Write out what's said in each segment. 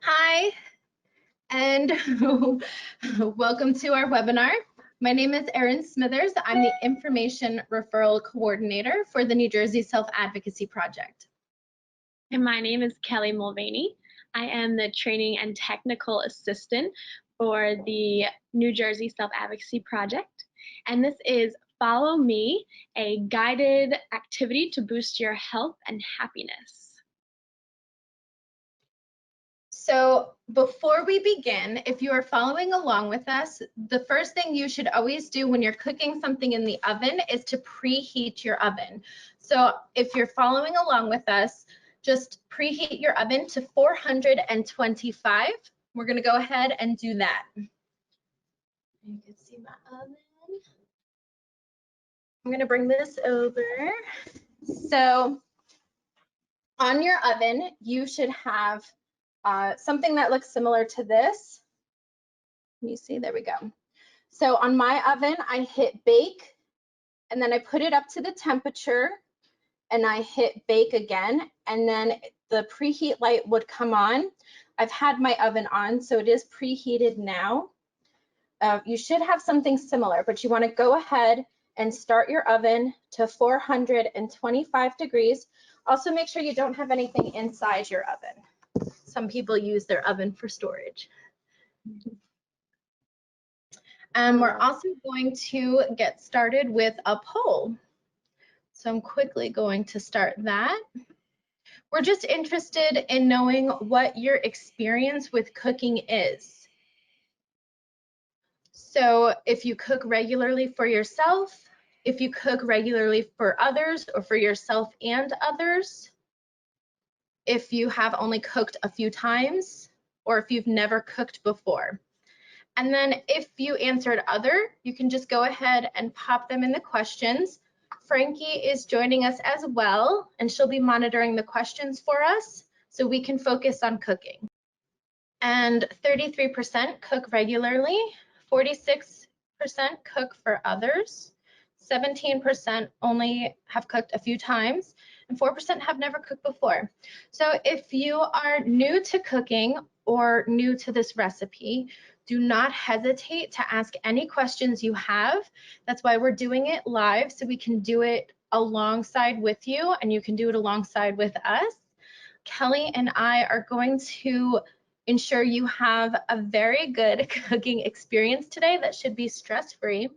Hi, and welcome to our webinar. My name is Erin Smithers. I'm the Information Referral Coordinator for the New Jersey Self-Advocacy Project. And my name is Kelly Mulvaney. I am the Training and Technical Assistant for the New Jersey Self-Advocacy Project. And this is Follow Me, a guided activity to boost your health and happiness. So before we begin, if you are following along with us, the first thing you should always do when you're cooking something in the oven is to preheat your oven. So if you're following along with us, just preheat your oven to 425. We're going to go ahead and do that. You can see my oven. I'm going to bring this over. So on your oven, you should have something that looks similar to this. You see, there we go. So on my oven, I hit bake, and then I put it up to the temperature, and I hit bake again, and then the preheat light would come on. I've had my oven on, so it is preheated now. You should have something similar, but you want to go ahead and start your oven to 425 degrees. Also, make sure you don't have anything inside your oven. Some people use their oven for storage. We're also going to get started with a poll. So I'm quickly going to start that. We're just interested in knowing what your experience with cooking is. So if you cook regularly for yourself, if you cook regularly for others or for yourself and others, if you have only cooked a few times, or if you've never cooked before. And then if you answered other, you can just go ahead and pop them in the questions. Frankie is joining us as well, and she'll be monitoring the questions for us so we can focus on cooking. And 33% cook regularly, 46% cook for others, 17% only have cooked a few times, and 4% have never cooked before. So if you are new to cooking or new to this recipe, do not hesitate to ask any questions you have. That's why we're doing it live, so we can do it alongside with you, and you can do it alongside with us. Kelly and I are going to ensure you have a very good cooking experience today that should be stress-free.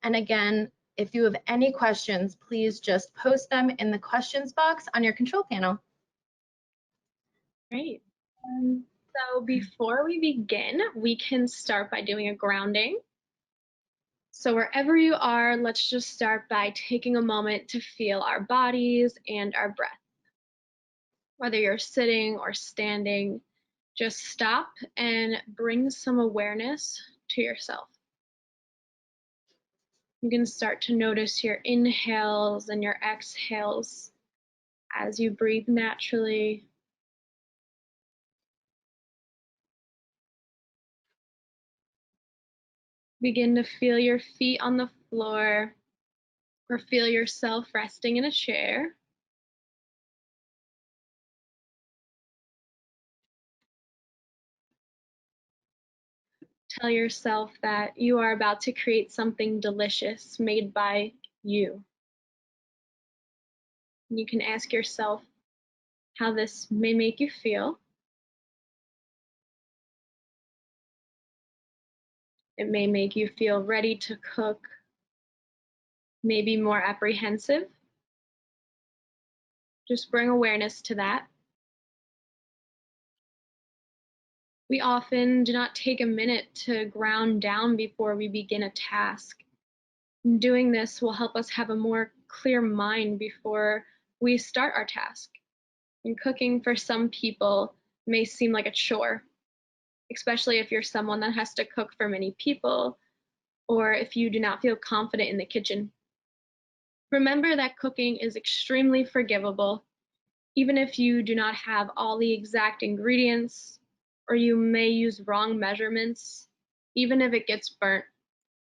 And again, if you have any questions, please just post them in the questions box on your control panel. Great. So before we begin, we can start by doing a grounding. So wherever you are, let's just start by taking a moment to feel our bodies and our breath. Whether you're sitting or standing, just stop and bring some awareness to yourself. You can start to notice your inhales and your exhales as you breathe naturally. Begin to feel your feet on the floor or feel yourself resting in a chair. Tell yourself that you are about to create something delicious made by you. You can ask yourself how this may make you feel. It may make you feel ready to cook, maybe more apprehensive. Just bring awareness to that. We often do not take a minute to ground down before we begin a task. Doing this will help us have a more clear mind before we start our task. And cooking for some people may seem like a chore, especially if you're someone that has to cook for many people, or if you do not feel confident in the kitchen. Remember that cooking is extremely forgivable, even if you do not have all the exact ingredients, or you may use wrong measurements. Even if it gets burnt,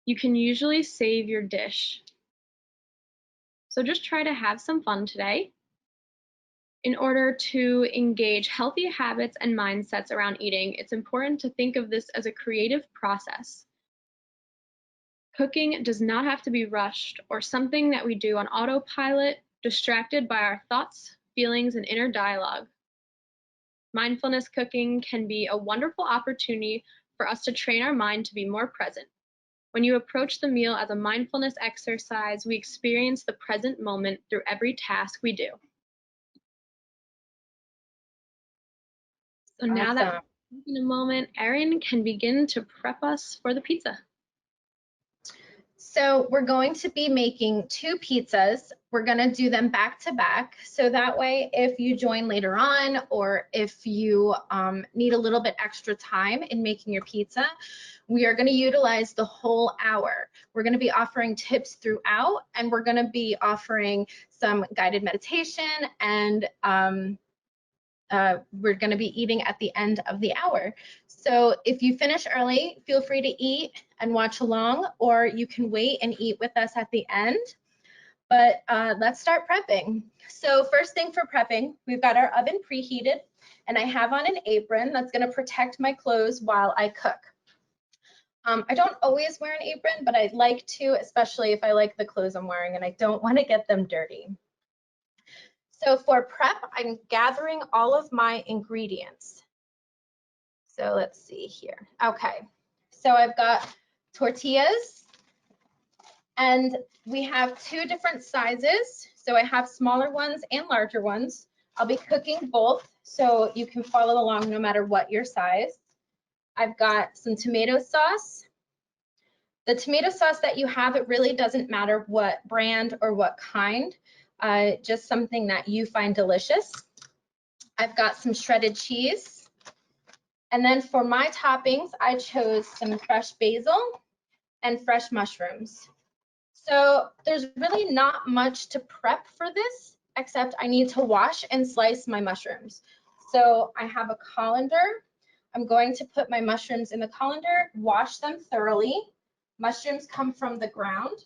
you can usually save your dish. So just try to have some fun today. In order to engage healthy habits and mindsets around eating, it's important to think of this as a creative process. Cooking does not have to be rushed or something that we do on autopilot, distracted by our thoughts, feelings, and inner dialogue. Mindfulness cooking can be a wonderful opportunity for us to train our mind to be more present. When you approach the meal as a mindfulness exercise, we experience the present moment through every task we do. So now that we've taken a moment, Erin can begin to prep us for the pizza. So we're going to be making 2 pizzas. We're going to do them back to back. So that way, if you join later on, or if you need a little bit extra time in making your pizza, we are going to utilize the whole hour. We're going to be offering tips throughout, and we're going to be offering some guided meditation, and we're going to be eating at the end of the hour. So if you finish early, feel free to eat and watch along, or you can wait and eat with us at the end. But let's start prepping. So first thing for prepping, we've got our oven preheated, and I have on an apron that's going to protect my clothes while I cook. I don't always wear an apron, but I'd like to, especially if I like the clothes I'm wearing and I don't want to get them dirty. So for prep, I'm gathering all of my ingredients. So let's see here. Okay, so I've got tortillas, and we have 2 different sizes. So I have smaller ones and larger ones. I'll be cooking both, so you can follow along no matter what your size. I've got some tomato sauce. The tomato sauce that you have, it really doesn't matter what brand or what kind, just something that you find delicious. I've got some shredded cheese. And then for my toppings, I chose some fresh basil and fresh mushrooms. So there's really not much to prep for this, except I need to wash and slice my mushrooms. So I have a colander. I'm going to put my mushrooms in the colander, wash them thoroughly. Mushrooms come from the ground,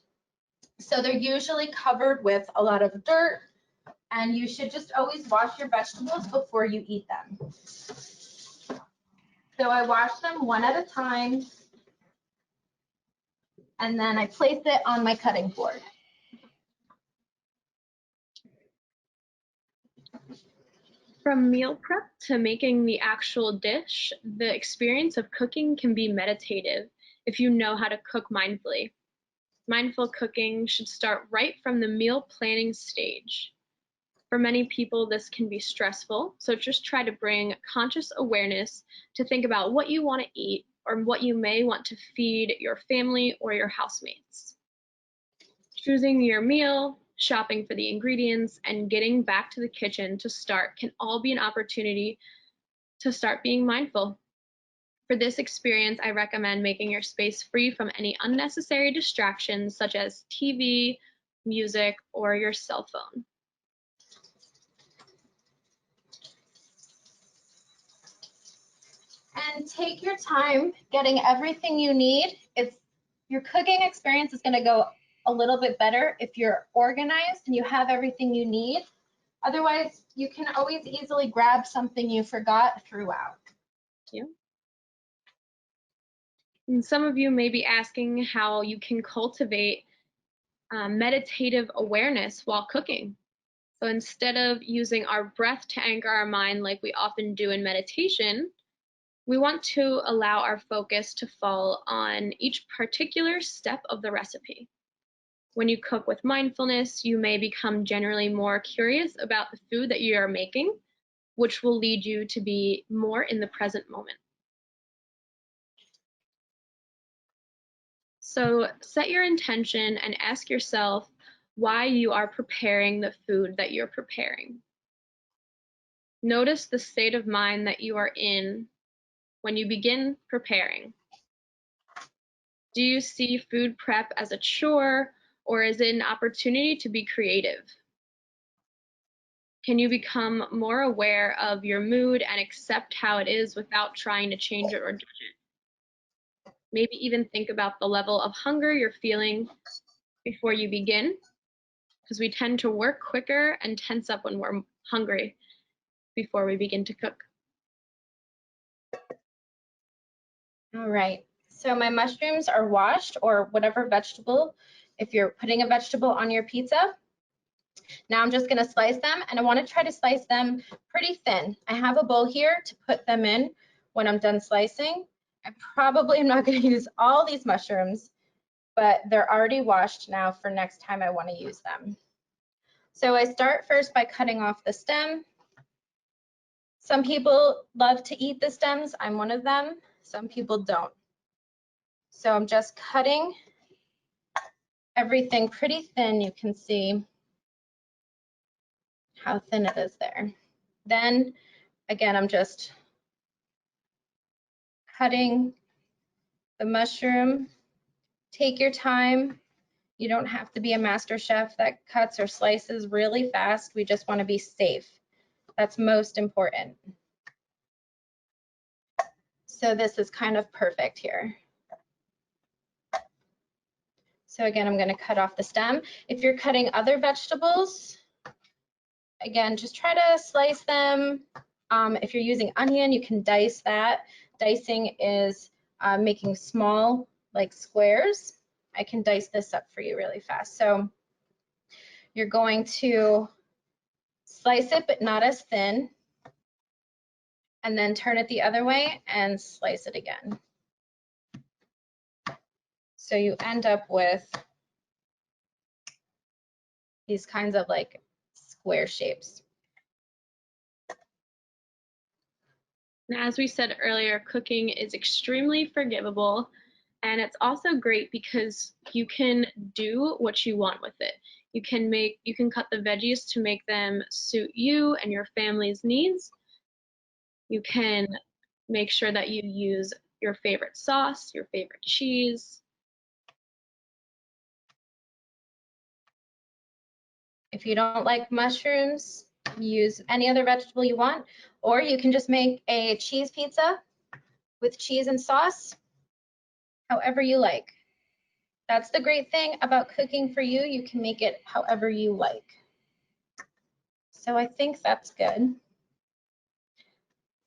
so they're usually covered with a lot of dirt, and you should just always wash your vegetables before you eat them. So I wash them one at a time, and then I place it on my cutting board. From meal prep to making the actual dish, the experience of cooking can be meditative if you know how to cook mindfully. Mindful cooking should start right from the meal planning stage. For many people, this can be stressful, so just try to bring conscious awareness to think about what you want to eat or what you may want to feed your family or your housemates. Choosing your meal, shopping for the ingredients, and getting back to the kitchen to start can all be an opportunity to start being mindful. For this experience, I recommend making your space free from any unnecessary distractions such as TV, music, or your cell phone. And take your time getting everything you need. Your cooking experience is going to go a little bit better if you're organized and you have everything you need. Otherwise, you can always easily grab something you forgot throughout. Thank you. And some of you may be asking how you can cultivate meditative awareness while cooking. So instead of using our breath to anchor our mind like we often do in meditation, we want to allow our focus to fall on each particular step of the recipe. When you cook with mindfulness, you may become generally more curious about the food that you are making, which will lead you to be more in the present moment. So set your intention and ask yourself why you are preparing the food that you're preparing. Notice the state of mind that you are in when you begin preparing. Do you see food prep as a chore, or is it an opportunity to be creative? Can you become more aware of your mood and accept how it is without trying to change it or judge it? Maybe even think about the level of hunger you're feeling before you begin, because we tend to work quicker and tense up when we're hungry. before we begin to cook. All right, so my mushrooms are washed, or whatever vegetable, if you're putting a vegetable on your pizza. Now I'm just gonna slice them, and I wanna try to slice them pretty thin. I have a bowl here to put them in when I'm done slicing. I probably am not gonna use all these mushrooms, but they're already washed now for next time I wanna use them. So I start first by cutting off the stem. Some people love to eat the stems. I'm one of them. Some people don't. So I'm just cutting everything pretty thin. You can see how thin it is there. Then again, I'm just cutting the mushroom. Take your time. You don't have to be a master chef that cuts or slices really fast. We just want to be safe. That's most important. So this is kind of perfect here. So again, I'm going to cut off the stem. If you're cutting other vegetables, again, just try to slice them. If you're using onion, you can dice that. Dicing is making small, like squares. I can dice this up for you really fast. So you're going to slice it, but not as thin, and then turn it the other way and slice it again. So you end up with these kinds of like square shapes. And as we said earlier, cooking is extremely forgivable, and it's also great because you can do what you want with it. You can cut the veggies to make them suit you and your family's needs. You can make sure that you use your favorite sauce, your favorite cheese. If you don't like mushrooms, use any other vegetable you want, or you can just make a cheese pizza with cheese and sauce, however you like. That's the great thing about cooking for you. You can make it however you like. So I think that's good.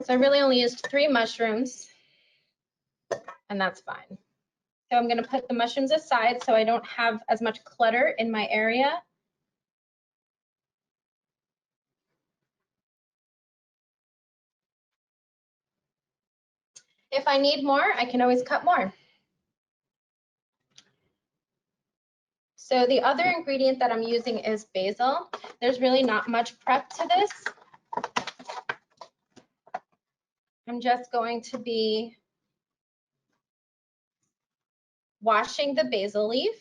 So I really only used 3 mushrooms, and that's fine. So I'm going to put the mushrooms aside so I don't have as much clutter in my area. If I need more, I can always cut more. So the other ingredient that I'm using is basil. There's really not much prep to this. I'm just going to be washing the basil leaf.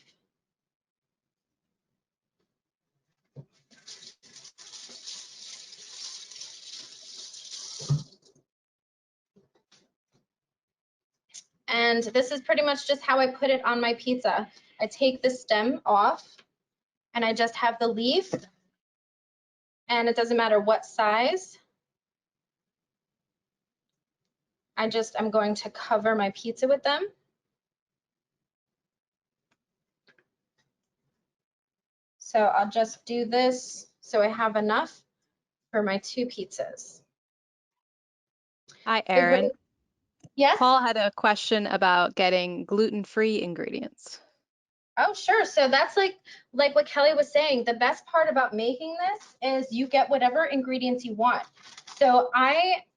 And this is pretty much just how I put it on my pizza. I take the stem off and I just have the leaf, and it doesn't matter what size. I'm going to cover my pizza with them. So I'll just do this so I have enough for my 2 pizzas. Hi, Erin. Yes? Paul had a question about getting gluten-free ingredients. Oh, sure. So that's like what Kelly was saying. The best part about making this is you get whatever ingredients you want. So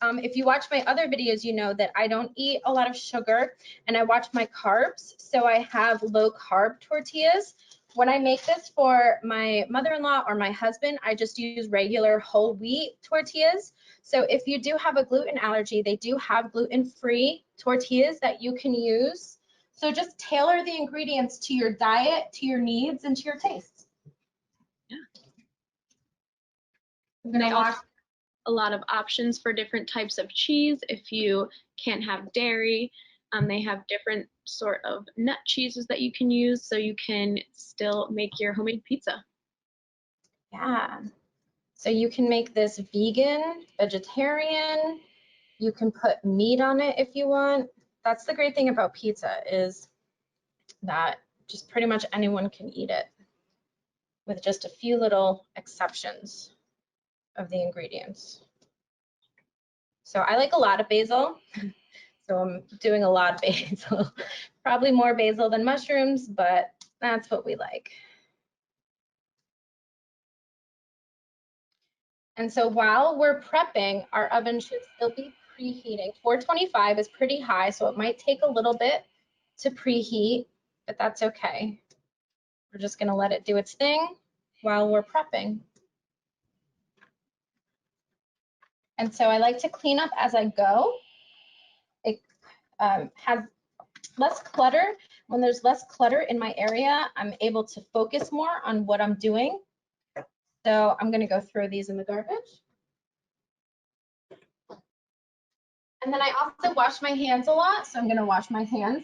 if you watch my other videos, you know that I don't eat a lot of sugar and I watch my carbs. So I have low carb tortillas. When I make this for my mother-in-law or my husband, I just use regular whole wheat tortillas. So if you do have a gluten allergy, they do have gluten-free tortillas that you can use. So just tailor the ingredients to your diet, to your needs, and to your tastes. Yeah. They also have a lot of options for different types of cheese. If you can't have dairy, they have different sort of nut cheeses that you can use, so you can still make your homemade pizza. Yeah. So you can make this vegan, vegetarian. You can put meat on it if you want. That's the great thing about pizza, is that just pretty much anyone can eat it with just a few little exceptions of the ingredients. So I like a lot of basil. So I'm doing a lot of basil. Probably more basil than mushrooms, but that's what we like. And so while we're prepping, our oven should still be preheating. 425 is pretty high, so it might take a little bit to preheat, but that's okay. We're just gonna let it do its thing while we're prepping. And so I like to clean up as I go. It has less clutter. When there's less clutter in my area, I'm able to focus more on what I'm doing. So I'm gonna go throw these in the garbage. And then I also wash my hands a lot, so I'm gonna wash my hands.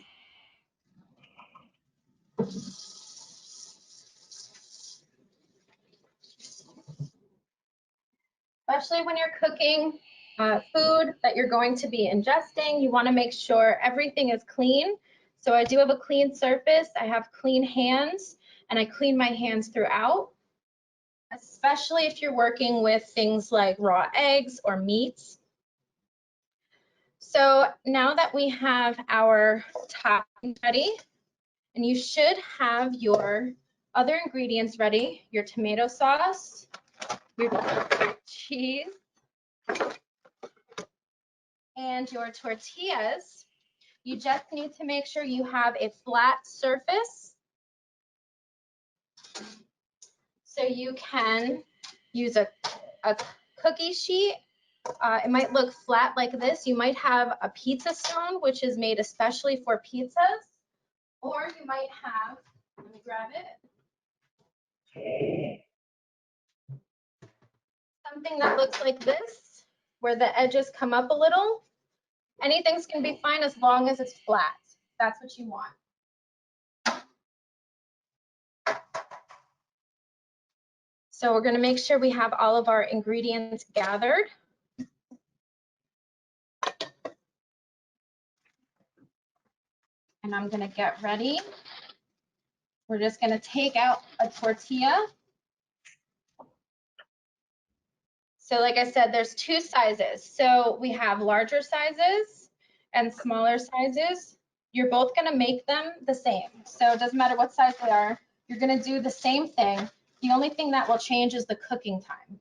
Especially when you're cooking food that you're going to be ingesting, you wanna make sure everything is clean. So I do have a clean surface, I have clean hands, and I clean my hands throughout, especially if you're working with things like raw eggs or meats. So now that we have our toppings ready, and you should have your other ingredients ready, your tomato sauce, your cheese, and your tortillas, you just need to make sure you have a flat surface so you can use a cookie sheet. It might look flat like this. You might have a pizza stone, which is made especially for pizzas, or you might have, let me grab it, something that looks like this, where the edges come up a little. Anything's can be fine as long as it's flat. That's what you want. So we're going to make sure we have all of our ingredients gathered. And I'm going to get ready. We're just going to take out a tortilla. So like I said, there's two sizes. So we have larger sizes and smaller sizes. You're both going to make them the same. So it doesn't matter what size they are. You're going to do the same thing. The only thing that will change is the cooking time.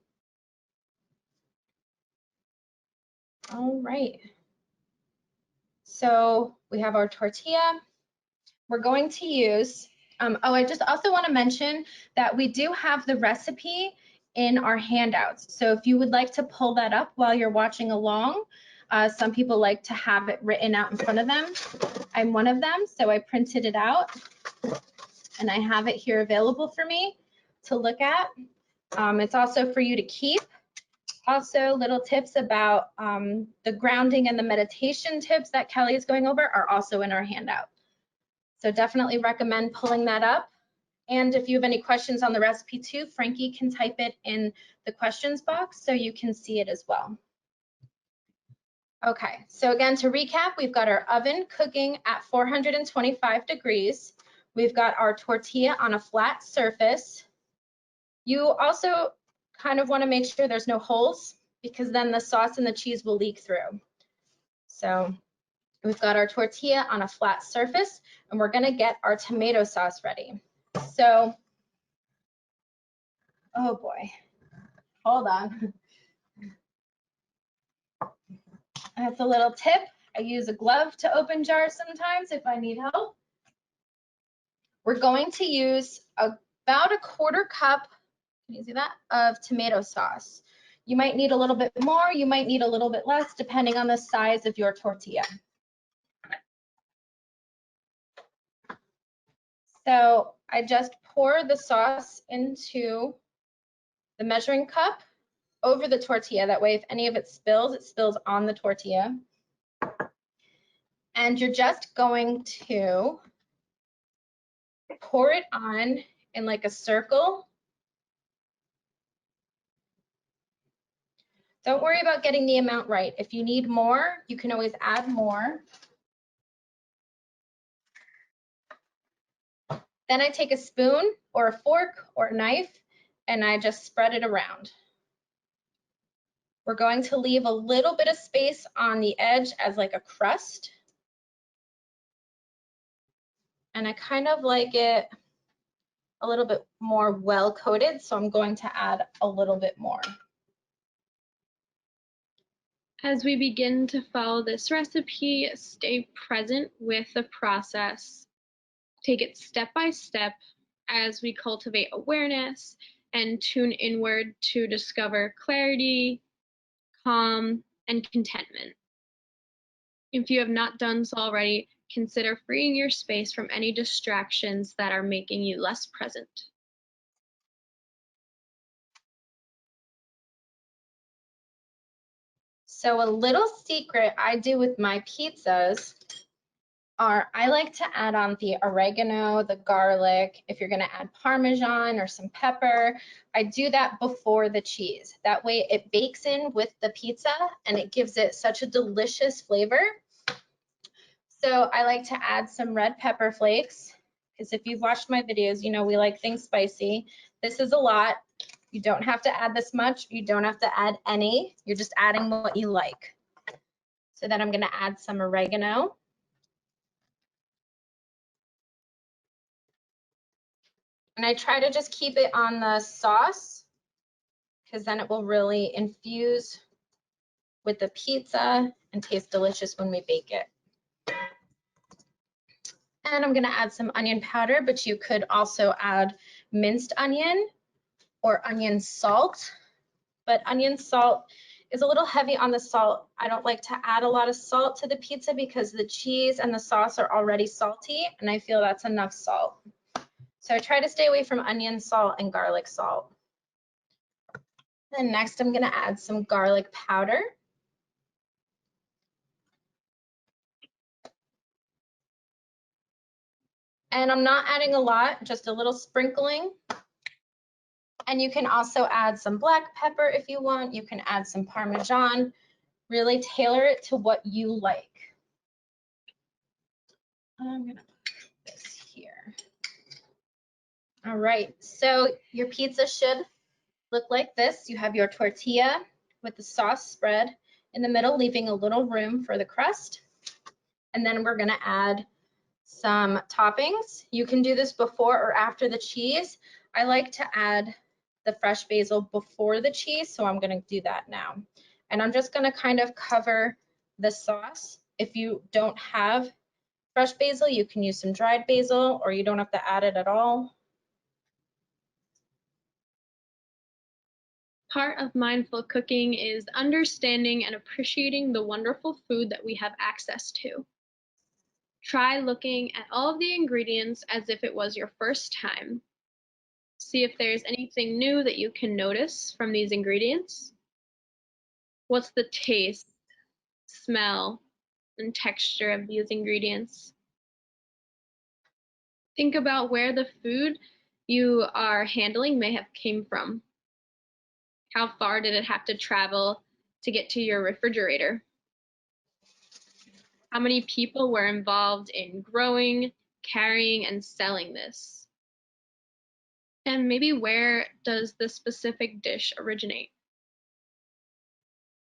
All right. So we have our tortilla. We're going to use, I just also want to mention that we do have the recipe in our handouts. So if you would like to pull that up while you're watching along, some people like to have it written out in front of them. I'm one of them, so I printed it out and I have it here available for me to look at. It's also for you to keep. Also, little tips about the grounding and the meditation tips that Kelly is going over are also in our handout. So definitely recommend pulling that up. And if you have any questions on the recipe too, Frankie can type it in the questions box so you can see it as well. Okay, so again, to recap, we've got our oven cooking at 425 degrees. We've got our tortilla on a flat surface. You also kind of want to make sure there's no holes because then the sauce and the cheese will leak through. So we've got our tortilla on a flat surface and we're going to get our tomato sauce ready. So, oh boy, hold on. That's a little tip. I use a glove to open jars sometimes if I need help. We're going to use about a quarter cup, can you see that, of tomato sauce. You might need a little bit more, you might need a little bit less, depending on the size of your tortilla. So I just pour the sauce into the measuring cup over the tortilla. That way, if any of it spills on the tortilla. And you're just going to pour it on in like a circle. Don't worry about getting the amount right. If you need more, you can always add more. Then I take a spoon or a fork or a knife and I just spread it around. We're going to leave a little bit of space on the edge as like a crust. And I kind of like it a little bit more well coated, so I'm going to add a little bit more. As we begin to follow this recipe, stay present with the process. Take it step by step as we cultivate awareness and tune inward to discover clarity, calm, and contentment. If you have not done so already, consider freeing your space from any distractions that are making you less present. So a little secret I do with my pizzas are I like to add on the oregano, the garlic. If you're going to add parmesan or some pepper, I do that before the cheese. That way it bakes in with the pizza and it gives it such a delicious flavor. So I like to add some red pepper flakes, because if you've watched my videos, you know we like things spicy. This is a lot. You don't have to add this much. You don't have to add any. You're just adding what you like. So then I'm going to add some oregano. And I try to just keep it on the sauce, because then it will really infuse with the pizza and taste delicious when we bake it. And I'm going to add some onion powder, but you could also add minced onion or onion salt. But onion salt is a little heavy on the salt. I don't like to add a lot of salt to the pizza because the cheese and the sauce are already salty, and I feel that's enough salt. So I try to stay away from onion salt and garlic salt. Then next I'm going to add some garlic powder. And I'm not adding a lot, just a little sprinkling. And you can also add some black pepper if you want. You can add some parmesan. Really tailor it to what you like. I'm going to put this here. All right, so your pizza should look like this. You have your tortilla with the sauce spread in the middle, leaving a little room for the crust. And then we're going to add some toppings. You can do this before or after the cheese. I like to add the fresh basil before the cheese, so I'm going to do that now. And I'm just going to kind of cover the sauce. If you don't have fresh basil, you can use some dried basil, or you don't have to add it at all. Part of mindful cooking is understanding and appreciating the wonderful food that we have access to. Try looking at all of the ingredients as if it was your first time. See if there's anything new that you can notice from these ingredients. What's the taste, smell, and texture of these ingredients? Think about where the food you are handling may have came from. How far did it have to travel to get to your refrigerator? How many people were involved in growing, carrying, and selling this? And maybe where does this specific dish originate?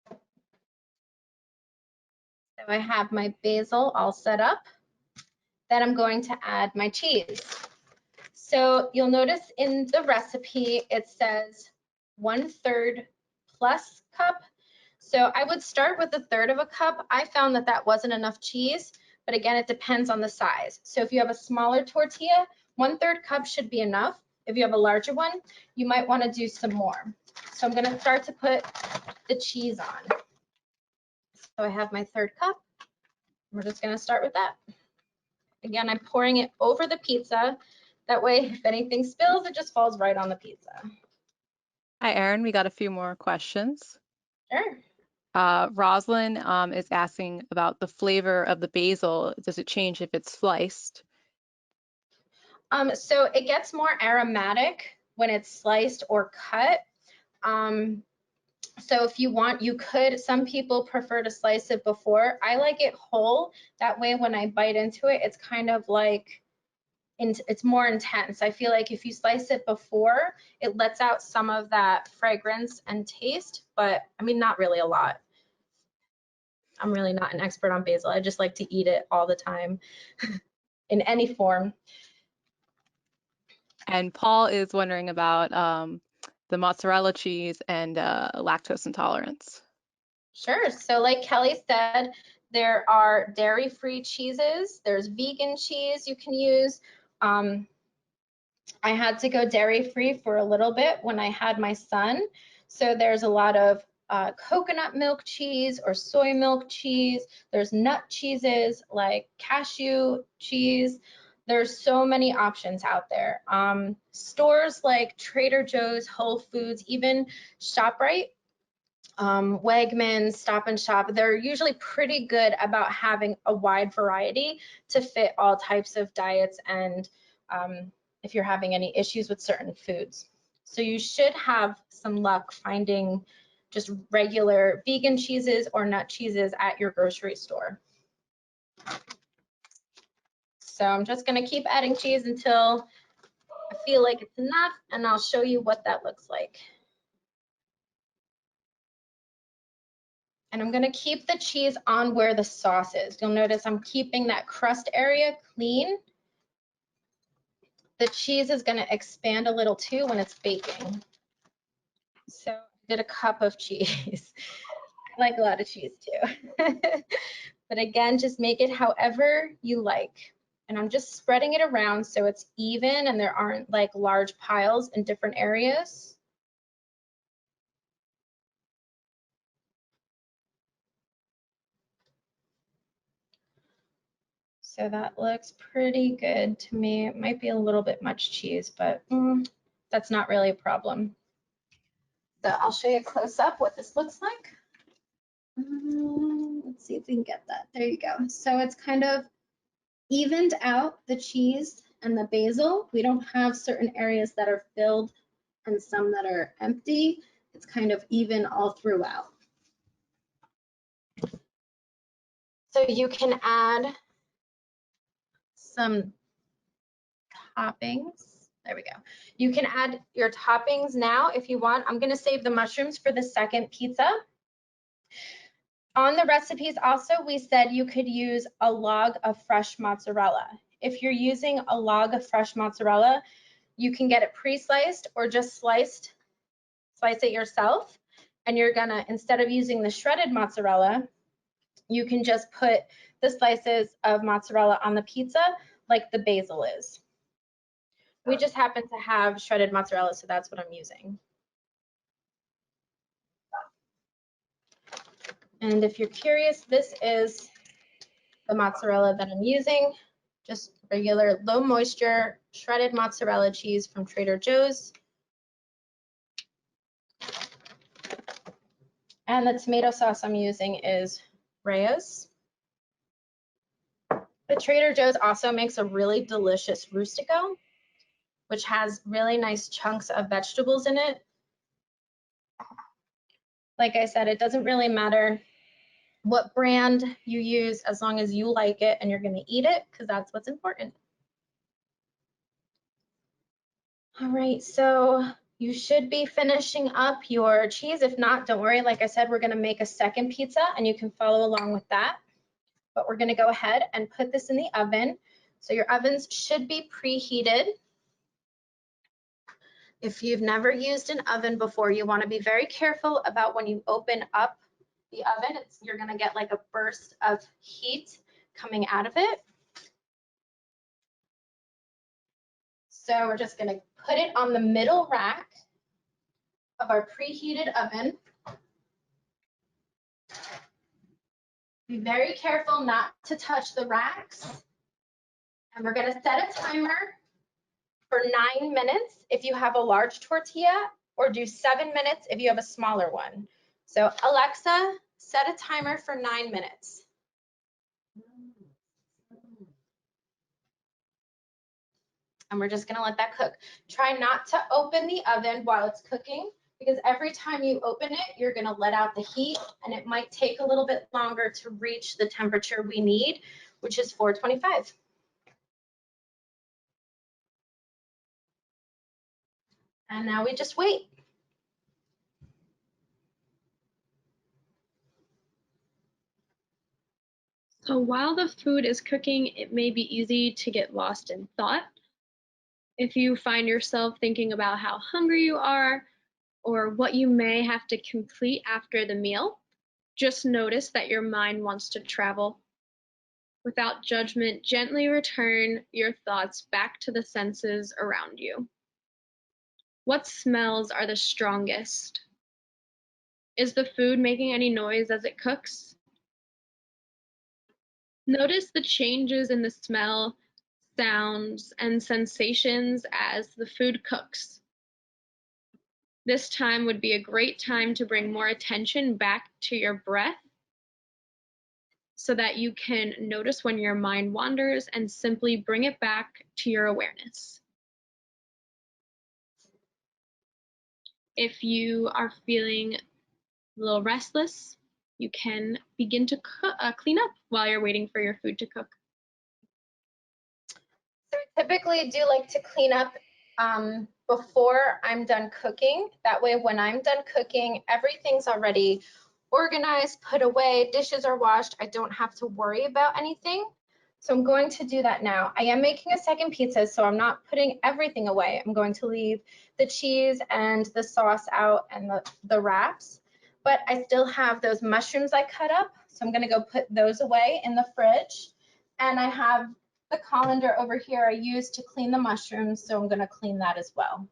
So I have my basil all set up. Then I'm going to add my cheese. So you'll notice in the recipe, it says 1/3 plus cup. So I would start with 1/3 of a cup. I found that that wasn't enough cheese, but again, it depends on the size. So if you have a smaller tortilla, 1/3 cup should be enough. If you have a larger one, you might want to do some more. So I'm going to start to put the cheese on. So I have my 1/3 cup. We're just going to start with that. Again, I'm pouring it over the pizza. That way, if anything spills, it just falls right on the pizza. Hi, Erin. We got a few more questions. Sure. Rosalind is asking about the flavor of the basil. Does it change if it's sliced? So it gets more aromatic when it's sliced or cut. So if you want, you could, some people prefer to slice it before. I like it whole. That way when I bite into it, it's kind of like it's more intense. I feel like if you slice it before, it lets out some of that fragrance and taste, but I mean, not really a lot. I'm really not an expert on basil. I just like to eat it all the time in any form. And Paul is wondering about the mozzarella cheese and lactose intolerance. Sure. So like Kelly said, there are dairy-free cheeses. There's vegan cheese you can use. I had to go dairy-free for a little bit when I had my son. So there's a lot of coconut milk cheese or soy milk cheese. There's nut cheeses like cashew cheese. There's so many options out there. Stores like Trader Joe's, Whole Foods, even ShopRite, Wegmans, Stop and Shop, they're usually pretty good about having a wide variety to fit all types of diets and if you're having any issues with certain foods. So you should have some luck finding just regular vegan cheeses or nut cheeses at your grocery store. So I'm just going to keep adding cheese until I feel like it's enough, and I'll show you what that looks like. And I'm going to keep the cheese on where the sauce is. You'll notice I'm keeping that crust area clean. The cheese is going to expand a little too when it's baking. So I did a cup of cheese. I like a lot of cheese too. But again, just make it however you like. And I'm just spreading it around so it's even and there aren't like large piles in different areas. So that looks pretty good to me. It might be a little bit much cheese, but that's not really a problem. So I'll show you close up what this looks like. Let's see if we can get that. There you go. So it's kind of evened out the cheese and the basil. We don't have certain areas that are filled and some that are empty. It's kind of even all throughout. So you can add some toppings. There we go. You can add your toppings now if you want. I'm going to save the mushrooms for the second pizza. On the recipes also, we said you could use a log of fresh mozzarella. If you're using a log of fresh mozzarella, you can get it pre-sliced or just slice it yourself. And you're gonna, instead of using the shredded mozzarella, you can just put the slices of mozzarella on the pizza like the basil is. We just happen to have shredded mozzarella, so that's what I'm using. And if you're curious, this is the mozzarella that I'm using, just regular low moisture shredded mozzarella cheese from Trader Joe's. And the tomato sauce I'm using is Rayo's. The Trader Joe's also makes a really delicious rustico, which has really nice chunks of vegetables in it. Like I said, it doesn't really matter what brand you use as long as you like it and you're going to eat it, because that's what's important. All right, so you should be finishing up your cheese. If not, don't worry. Like I said, we're going to make a second pizza and you can follow along with that. But we're going to go ahead and put this in the oven. So your ovens should be preheated. If you've never used an oven before, you want to be very careful about when you open up the oven. You're going to get like a burst of heat coming out of it. So we're just going to put it on the middle rack of our preheated oven. Be very careful not to touch the racks. And we're going to set a timer for 9 minutes if you have a large tortilla, or do 7 minutes if you have a smaller one. So Alexa, set a timer for 9 minutes. And we're just going to let that cook. Try not to open the oven while it's cooking, because every time you open it, you're going to let out the heat, and it might take a little bit longer to reach the temperature we need, which is 425. And now we just wait. So while the food is cooking, it may be easy to get lost in thought. If you find yourself thinking about how hungry you are or what you may have to complete after the meal, just notice that your mind wants to travel. Without judgment, gently return your thoughts back to the senses around you. What smells are the strongest? Is the food making any noise as it cooks? Notice the changes in the smell, sounds, and sensations as the food cooks. This time would be a great time to bring more attention back to your breath so that you can notice when your mind wanders and simply bring it back to your awareness. If you are feeling a little restless, you can begin to clean up while you're waiting for your food to cook. So I typically do like to clean up before I'm done cooking. That way when I'm done cooking, everything's already organized, put away, dishes are washed. I don't have to worry about anything. So I'm going to do that now. I am making a second pizza, so I'm not putting everything away. I'm going to leave the cheese and the sauce out and the wraps, but I still have those mushrooms I cut up. So I'm gonna go put those away in the fridge. And I have the colander over here I use to clean the mushrooms, so I'm gonna clean that as well.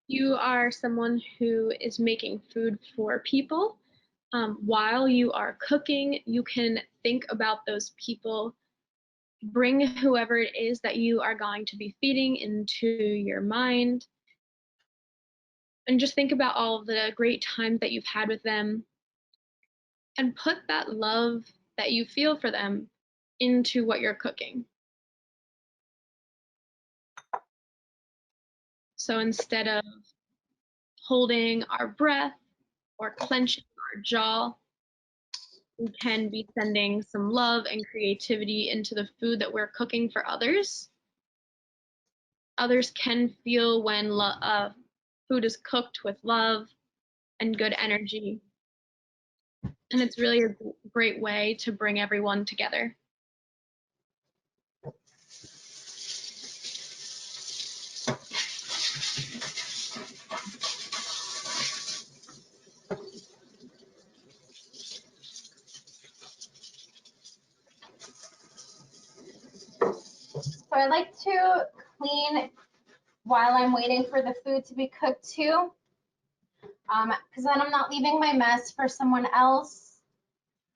You are someone who is making food for people. While you are cooking, you can think about those people. Bring whoever it is that you are going to be feeding into your mind. And just think about all of the great times that you've had with them. And put that love that you feel for them into what you're cooking. So instead of holding our breath or clenching our jaw, we can be sending some love and creativity into the food that we're cooking for others. Others can feel when food is cooked with love and good energy. And it's really a great way to bring everyone together. So I like to clean while I'm waiting for the food to be cooked too, because then I'm not leaving my mess for someone else.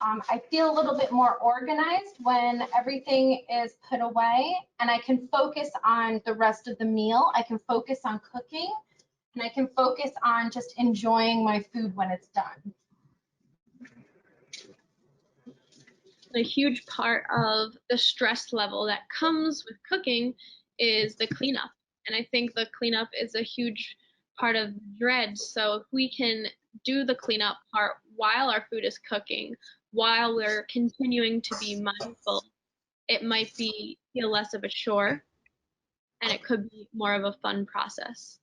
I feel a little bit more organized when everything is put away and I can focus on the rest of the meal. I can focus on cooking and I can focus on just enjoying my food when it's done. A huge part of the stress level that comes with cooking is the cleanup. And I think the cleanup is a huge part of the dread. So if we can do the cleanup part while our food is cooking, while we're continuing to be mindful, it might feel less of a chore, and it could be more of a fun process.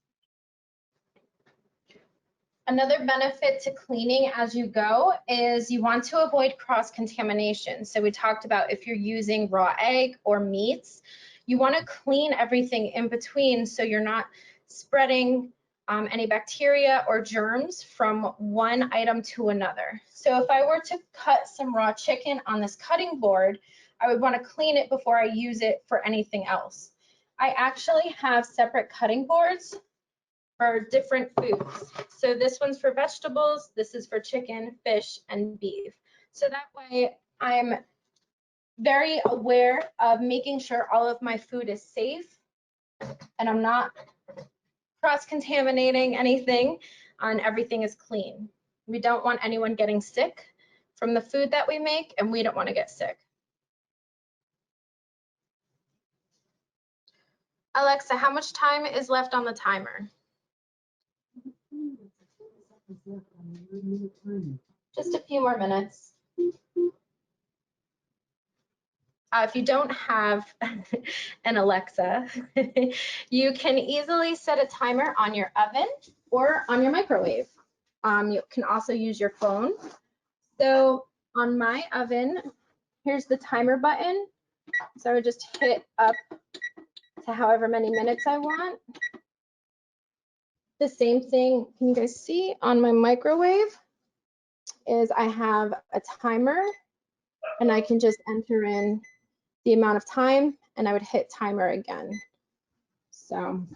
Another benefit to cleaning as you go is you want to avoid cross-contamination. So we talked about if you're using raw egg or meats, you want to clean everything in between so you're not spreading any bacteria or germs from one item to another. So if I were to cut some raw chicken on this cutting board, I would want to clean it before I use it for anything else. I actually have separate cutting boards for different foods. So this one's for vegetables, this is for chicken, fish, and beef. So that way I'm very aware of making sure all of my food is safe and I'm not cross-contaminating anything and everything is clean. We don't want anyone getting sick from the food that we make and we don't want to get sick. Alexa, how much time is left on the timer? Just a few more minutes. if you don't have an Alexa, you can easily set a timer on your oven or on your microwave. You can also use your phone. So on my oven, here's the timer button. So I would just hit up to however many minutes I want. The same thing, can you guys see on my microwave, is I have a timer and I can just enter in the amount of time and I would hit timer again. So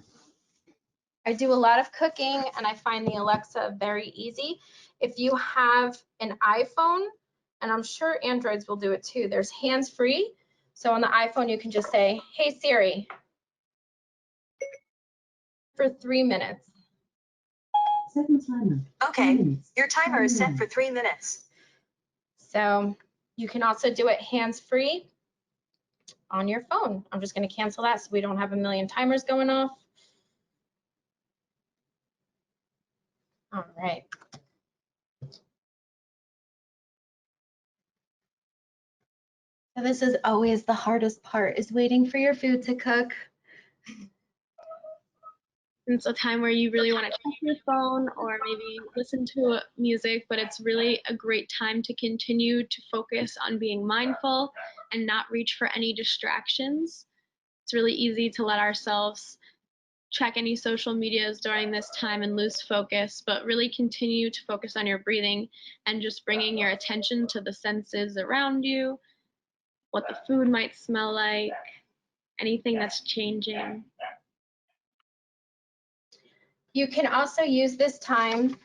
I do a lot of cooking and I find the Alexa very easy. If you have an iPhone, and I'm sure Androids will do it too, there's hands-free. So on the iPhone, you can just say, hey Siri, for 3 minutes. Set the timer. Okay, your timer is set for 3 minutes. So you can also do it hands-free on your phone. I'm just going to cancel that so we don't have a million timers going off. All right. So this is always the hardest part, is waiting for your food to cook. It's a time where you really want to check your phone or maybe listen to music, but it's really a great time to continue to focus on being mindful and not reach for any distractions. It's really easy to let ourselves check any social medias during this time and lose focus, but really continue to focus on your breathing and just bringing your attention to the senses around you, what the food might smell like, anything that's changing. You can also use this time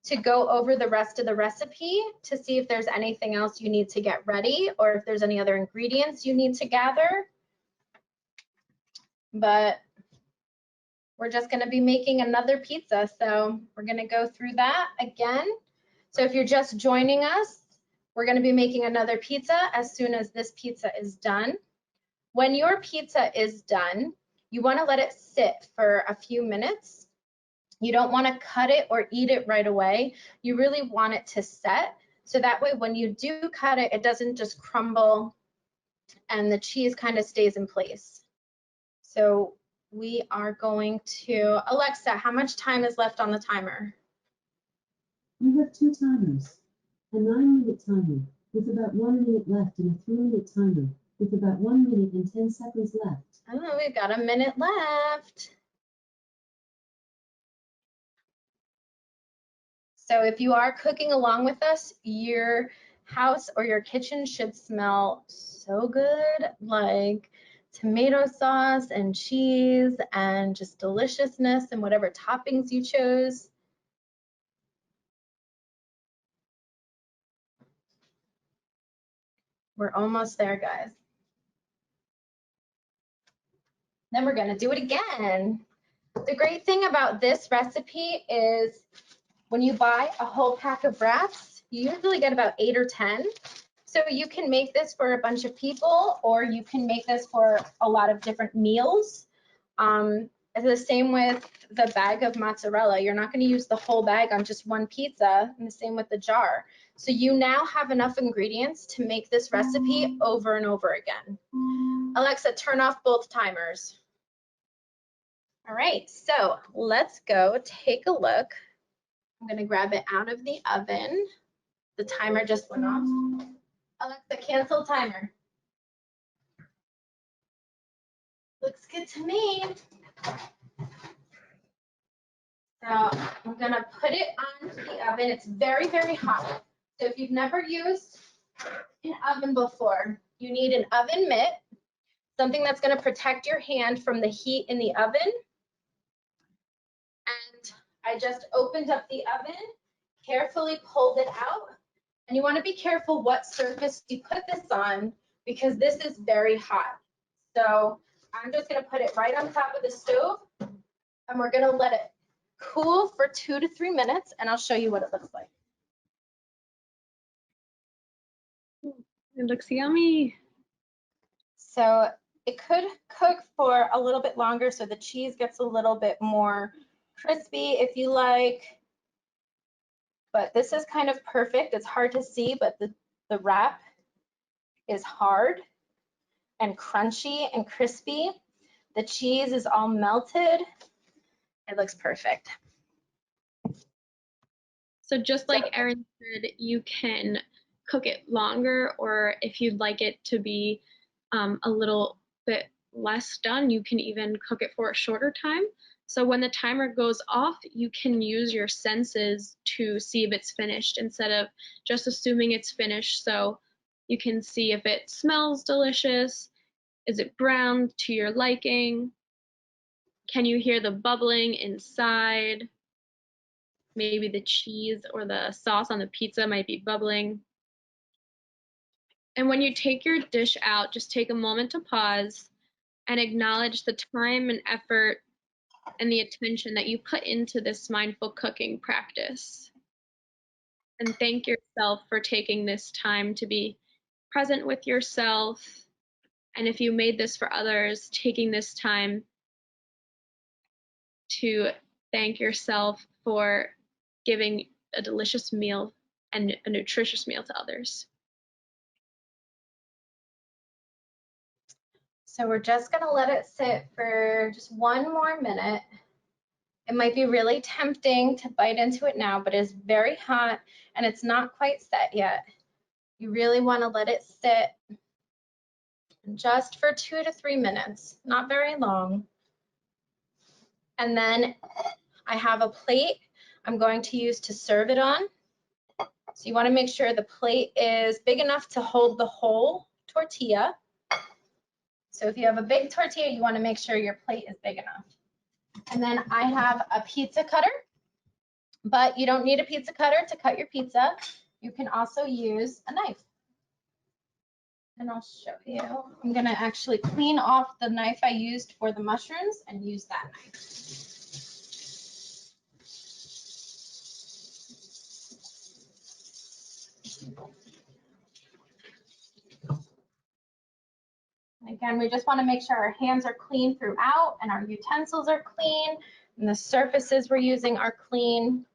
to go over the rest of the recipe to see if there's anything else you need to get ready or if there's any other ingredients you need to gather. But we're just going to be making another pizza, so we're going to go through that again. So if you're just joining us, we're going to be making another pizza as soon as this pizza is done. When your pizza is done, you want to let it sit for a few minutes. You don't want to cut it or eat it right away. You really want it to set. So that way when you do cut it, it doesn't just crumble and the cheese kind of stays in place. So we are going to, Alexa, how much time is left on the timer? You have 2 timers. A 9-minute timer with about 1 minute left and a 3-minute timer with about 1 minute and 10 seconds left. Oh, we've got a minute left. So if you are cooking along with us, your house or your kitchen should smell so good, like tomato sauce and cheese and just deliciousness and whatever toppings you chose. We're almost there, guys. Then we're gonna do it again. The great thing about this recipe is when you buy a whole pack of wraps, you usually get about 8 or 10. So you can make this for a bunch of people, or you can make this for a lot of different meals. The same with the bag of mozzarella. You're not going to use the whole bag on just one pizza, and the same with the jar. So you now have enough ingredients to make this recipe over and over again. Alexa, turn off both timers. All right, so let's go take a look. I'm going to grab it out of the oven. The timer just went off. Alexa, cancel timer. Looks good to me. So I'm gonna put it on the oven. It's very, very hot. So if you've never used an oven before, you need an oven mitt, something that's gonna protect your hand from the heat in the oven. And I just opened up the oven, carefully pulled it out. And you wanna be careful what surface you put this on because this is very hot. So I'm just gonna put it right on top of the stove and we're gonna let it cool for 2 to 3 minutes and I'll show you what it looks like. It looks yummy. So it could cook for a little bit longer so the cheese gets a little bit more crispy if you like. But this is kind of perfect. It's hard to see, but the wrap is hard. and crunchy and crispy. The cheese is all melted. It looks perfect. So just like Erin said, you can cook it longer, or if you'd like it to be a little bit less done, you can even cook it for a shorter time. So when the timer goes off, you can use your senses to see if it's finished instead of just assuming it's finished. So you can see if it smells delicious, is it browned to your liking, can you hear the bubbling inside, maybe the cheese or the sauce on the pizza might be bubbling. And when you take your dish out, just take a moment to pause and acknowledge the time and effort and the attention that you put into this mindful cooking practice. And thank yourself for taking this time to be present with yourself. And if you made this for others, taking this time to thank yourself for giving a delicious meal and a nutritious meal to others. So we're just gonna let it sit for just 1 more minute. It might be really tempting to bite into it now, but it's very hot and it's not quite set yet. You really wanna let it sit just for 2 to 3 minutes, not very long. And then I have a plate I'm going to use to serve it on. So you wanna make sure the plate is big enough to hold the whole tortilla. So if you have a big tortilla, you wanna make sure your plate is big enough. And then I have a pizza cutter, but you don't need a pizza cutter to cut your pizza. You can also use a knife. And I'll show you. I'm gonna actually clean off the knife I used for the mushrooms and use that knife. Again, we just want to make sure our hands are clean throughout and our utensils are clean and the surfaces we're using are clean.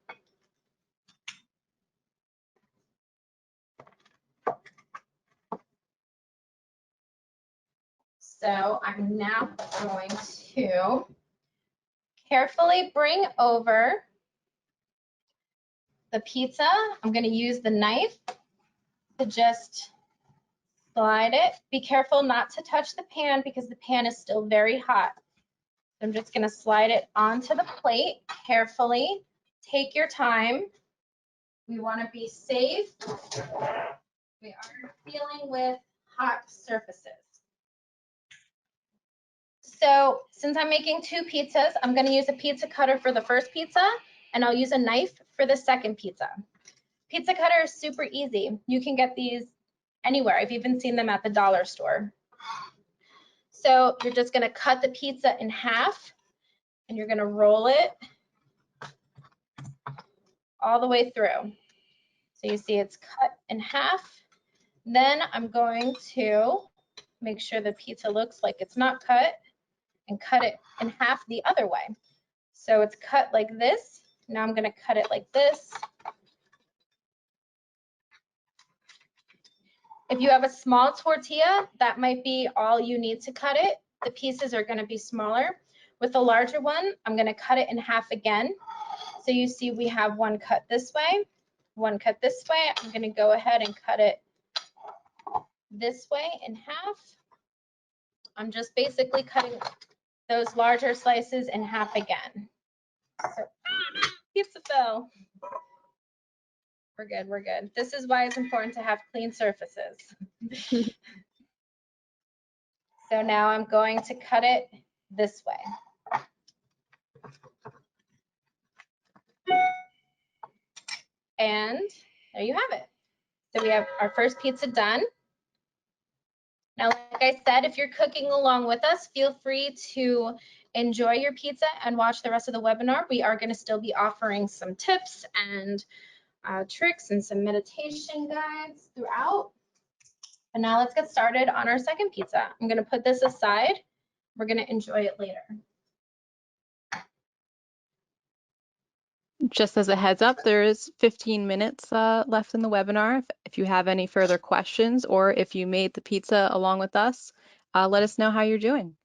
So I'm now going to carefully bring over the pizza. I'm going to use the knife to just slide it. Be careful not to touch the pan because the pan is still very hot. I'm just going to slide it onto the plate carefully. Take your time. We want to be safe. We are dealing with hot surfaces. So since I'm making 2 pizzas, I'm going to use a pizza cutter for the first pizza, and I'll use a knife for the second pizza. Pizza cutter is super easy. You can get these anywhere. I've even seen them at the dollar store. So you're just going to cut the pizza in half, and you're going to roll it all the way through. So you see it's cut in half. Then I'm going to make sure the pizza looks like it's not cut and cut it in half the other way. So it's cut like this. Now I'm going to cut it like this. If you have a small tortilla, that might be all you need to cut it. The pieces are going to be smaller. With a larger one, I'm going to cut it in half again. So you see we have one cut this way, one cut this way. I'm going to go ahead and cut it this way in half. I'm just basically cutting those larger slices in half again. So, pizza fell. We're good, we're good. This is why it's important to have clean surfaces. So now I'm going to cut it this way. And there you have it. So we have our first pizza done. Now, like I said, if you're cooking along with us, feel free to enjoy your pizza and watch the rest of the webinar. We are going to still be offering some tips and tricks and some meditation guides throughout. And now let's get started on our second pizza. I'm going to put this aside. We're going to enjoy it later. Just as a heads up, there is 15 minutes left in the webinar. If you have any further questions or if you made the pizza along with us, let us know how you're doing.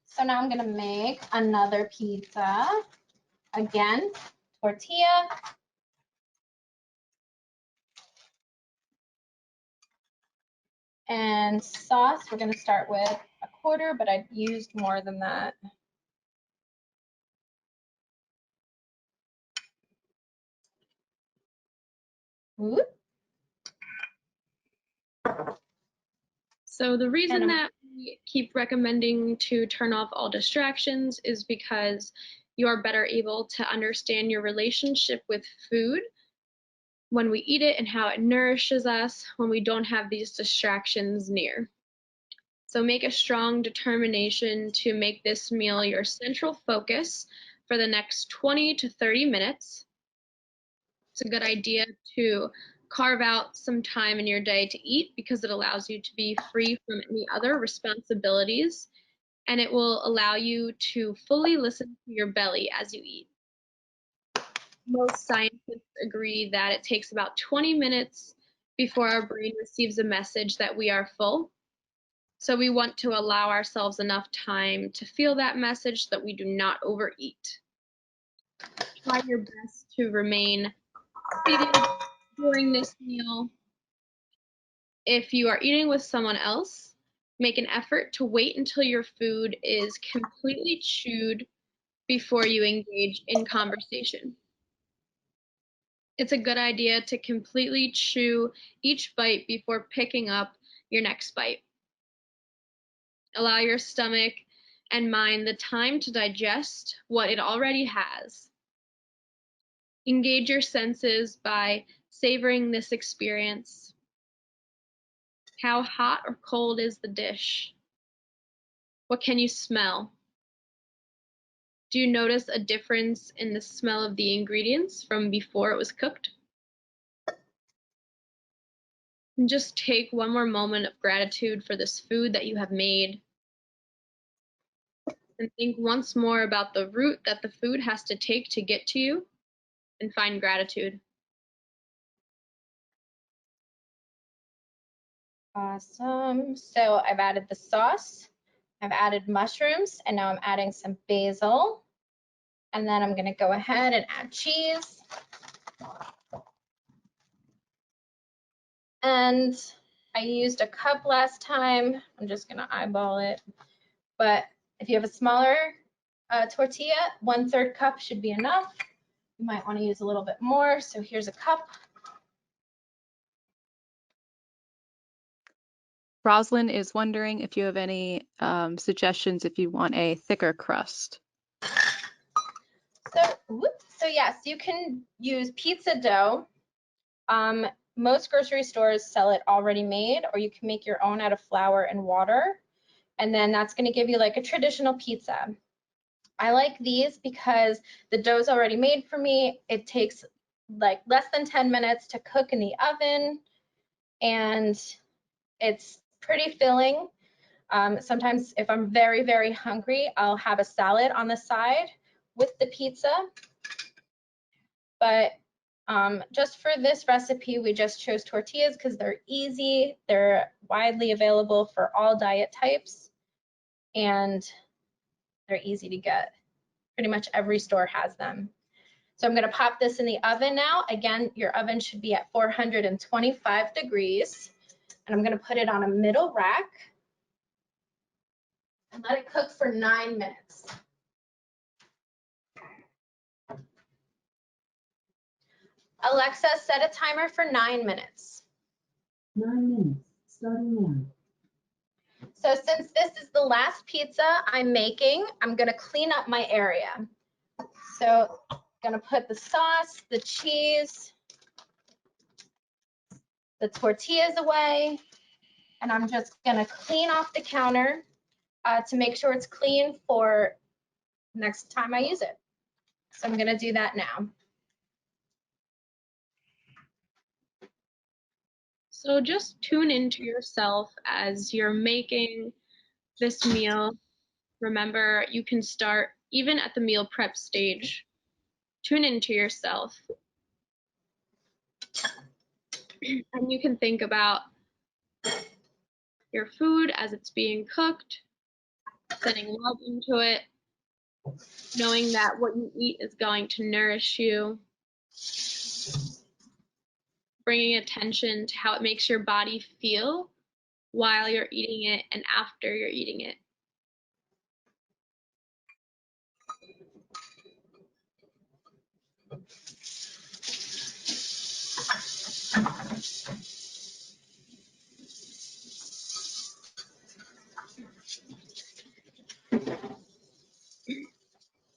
So now I'm gonna make another pizza. Again, tortilla. And sauce, we're gonna start with a quarter, but I used more than that. Ooh. So the reason that we keep recommending to turn off all distractions is because you are better able to understand your relationship with food when we eat it and how it nourishes us when we don't have these distractions near. So make a strong determination to make this meal your central focus for the next 20 to 30 minutes. It's a good idea to carve out some time in your day to eat because it allows you to be free from any other responsibilities, and it will allow you to fully listen to your belly as you eat. Most scientists agree that it takes about 20 minutes before our brain receives a message that we are full. So we want to allow ourselves enough time to feel that message so that we do not overeat. Try your best to remain seated during this meal. If you are eating with someone else, make an effort to wait until your food is completely chewed before you engage in conversation. It's a good idea to completely chew each bite before picking up your next bite. Allow your stomach and mind the time to digest what it already has. Engage your senses by savoring this experience. How hot or cold is the dish? What can you smell? Do you notice a difference in the smell of the ingredients from before it was cooked? And just take one more moment of gratitude for this food that you have made. And think once more about the route that the food has to take to get to you, and find gratitude. Awesome. So I've added the sauce, I've added mushrooms, and now I'm adding some basil. And then I'm gonna go ahead and add cheese. And I used a cup last time. I'm just gonna eyeball it. But if you have a smaller tortilla, 1/3 cup should be enough. You might wanna use a little bit more. So here's a cup. Roslyn is wondering if you have any suggestions if you want a thicker crust. So yes, you can use pizza dough. Most grocery stores sell it already made, or you can make your own out of flour and water. And then that's gonna give you like a traditional pizza. I like these because the dough's already made for me. It takes like less than 10 minutes to cook in the oven, and it's pretty filling. Sometimes if I'm very, very hungry, I'll have a salad on the side with the pizza. But just for this recipe, we just chose tortillas because they're easy, they're widely available for all diet types, and they're easy to get. Pretty much every store has them. So I'm gonna pop this in the oven now. Again, your oven should be at 425 degrees. And I'm gonna put it on a middle rack and let it cook for 9 minutes. Alexa, set a timer for 9 minutes. 9 minutes, starting now. So since this is the last pizza I'm making, I'm gonna clean up my area. So I'm gonna put the sauce, the cheese, the tortillas away, and I'm just gonna clean off the counter to make sure it's clean for next time I use it. So I'm gonna do that now. So just tune into yourself as you're making this meal. Remember, you can start even at the meal prep stage. Tune into yourself. And you can think about your food as it's being cooked, sending love into it, knowing that what you eat is going to nourish you, bringing attention to how it makes your body feel while you're eating it and after you're eating it.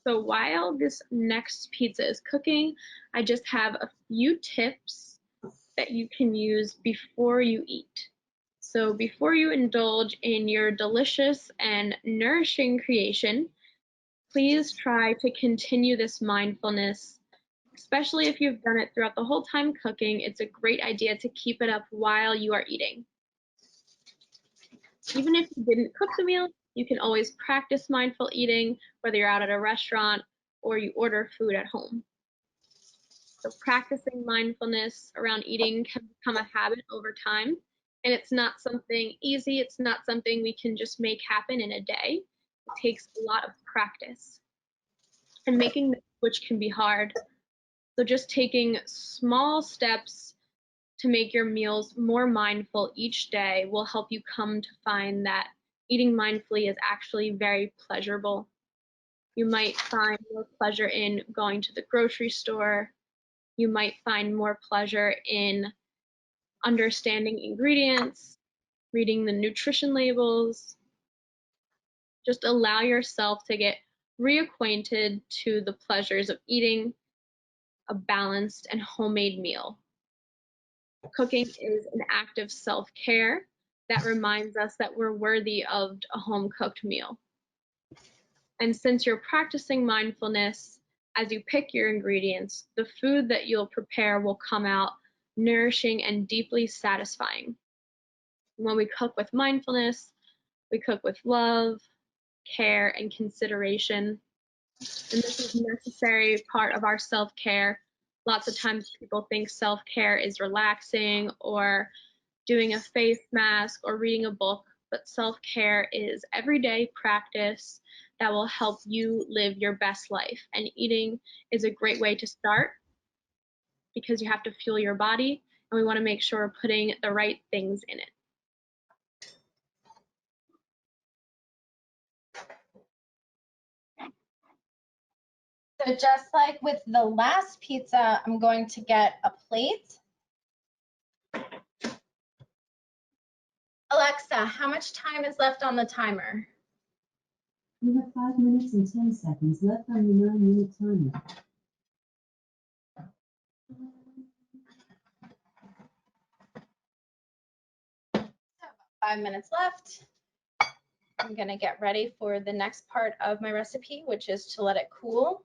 So while this next pizza is cooking, I just have a few tips that you can use before you eat. So before you indulge in your delicious and nourishing creation, please try to continue this mindfulness, especially if you've done it throughout the whole time cooking. It's a great idea to keep it up while you are eating. Even if you didn't cook the meal, you can always practice mindful eating, whether you're out at a restaurant or you order food at home. So practicing mindfulness around eating can become a habit over time, and it's not something easy. It's not something we can just make happen in a day. It takes a lot of practice, and making the switch can be hard. So just taking small steps to make your meals more mindful each day will help you come to find that eating mindfully is actually very pleasurable. You might find more pleasure in going to the grocery store. You might find more pleasure in understanding ingredients, reading the nutrition labels. Just allow yourself to get reacquainted to the pleasures of eating a balanced and homemade meal. Cooking is an act of self-care that reminds us that we're worthy of a home-cooked meal. And since you're practicing mindfulness, as you pick your ingredients, the food that you'll prepare will come out nourishing and deeply satisfying. When we cook with mindfulness, we cook with love, care, and consideration. And this is a necessary part of our self-care. Lots of times people think self-care is relaxing or doing a face mask or reading a book, but self-care is everyday practice that will help you live your best life. And eating is a great way to start because you have to fuel your body, and we want to make sure we're putting the right things in it. So just like with the last pizza, I'm going to get a plate. Alexa, how much time is left on the timer? You have 5 minutes and 10 seconds left on your 9-minute timer. 5 minutes left. I'm gonna get ready for the next part of my recipe, which is to let it cool.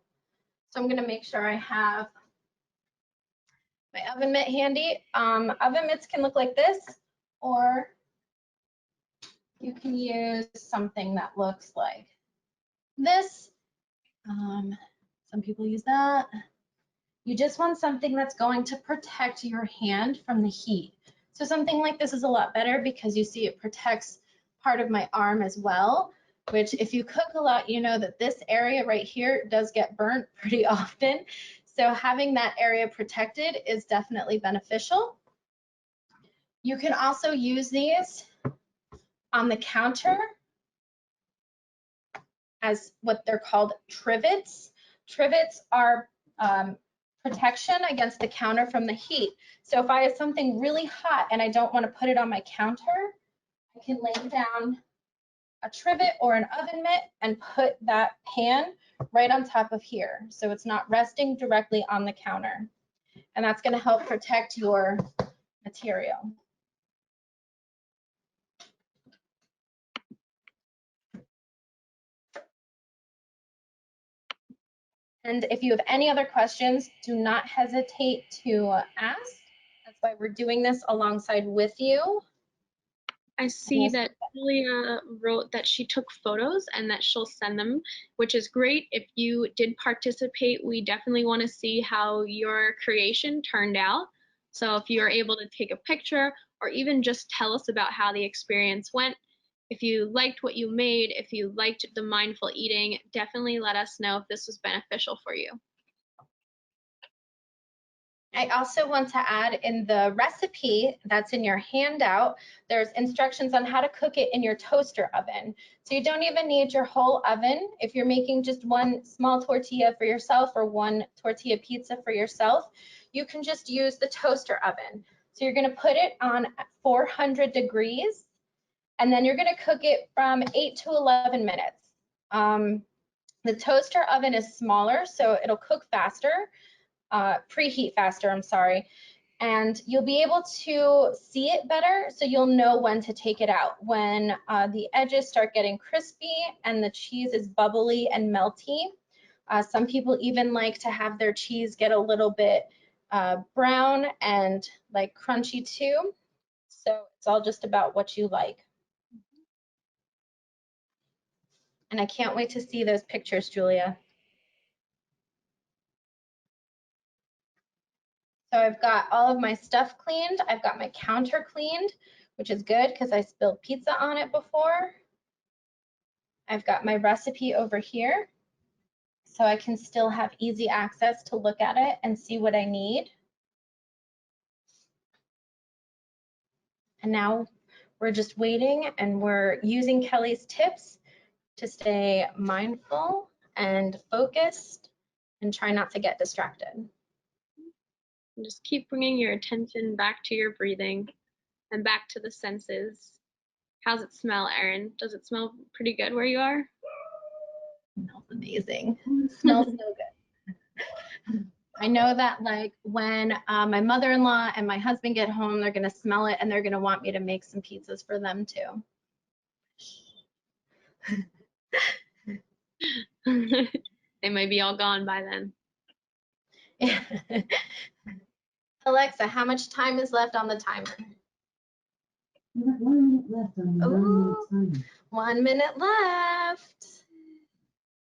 So I'm gonna make sure I have my oven mitt handy. Oven mitts can look like this, or you can use something that looks like this. Some people use that. You just want something that's going to protect your hand from the heat. So something like this is a lot better because you see it protects part of my arm as well, which if you cook a lot, you know that this area right here does get burnt pretty often. So having that area protected is definitely beneficial. You can also use these on the counter as what they're called trivets. Trivets are protection against the counter from the heat. So if I have something really hot and I don't want to put it on my counter, I can lay down a trivet or an oven mitt and put that pan right on top of here. So it's not resting directly on the counter. And that's going to help protect your material. And if you have any other questions, do not hesitate to ask. That's why we're doing this alongside with you. I see that Julia wrote that she took photos and that she'll send them, which is great. If you did participate, we definitely want to see how your creation turned out. So if you're able to take a picture or even just tell us about how the experience went. If you liked what you made, if you liked the mindful eating, definitely let us know if this was beneficial for you. I also want to add, in the recipe that's in your handout, there's instructions on how to cook it in your toaster oven. So you don't even need your whole oven. If you're making just one small tortilla for yourself or one tortilla pizza for yourself, you can just use the toaster oven. So you're going to put it on 400 degrees, and then you're going to cook it from 8 to 11 minutes. The toaster oven is smaller, so it'll cook faster. Preheat faster, I'm sorry, and you'll be able to see it better, so you'll know when to take it out. When the edges start getting crispy and the cheese is bubbly and melty. Some people even like to have their cheese get a little bit brown and like crunchy too. So it's all just about what you like. And I can't wait to see those pictures, Julia. So I've got all of my stuff cleaned. I've got my counter cleaned, which is good because I spilled pizza on it before. I've got my recipe over here, so I can still have easy access to look at it and see what I need. And now we're just waiting, and we're using Kelly's tips to stay mindful and focused and try not to get distracted. And just keep bringing your attention back to your breathing and back to the senses. How's it smell, Erin? Does it smell pretty good where you are? It smells amazing. It smells so good. I know that, like, when my mother-in-law and my husband get home, they're gonna smell it and they're gonna want me to make some pizzas for them too. They might be all gone by then. Alexa, how much time is left on the timer? You got 1 minute left on your 9-minute timer. 1 minute left.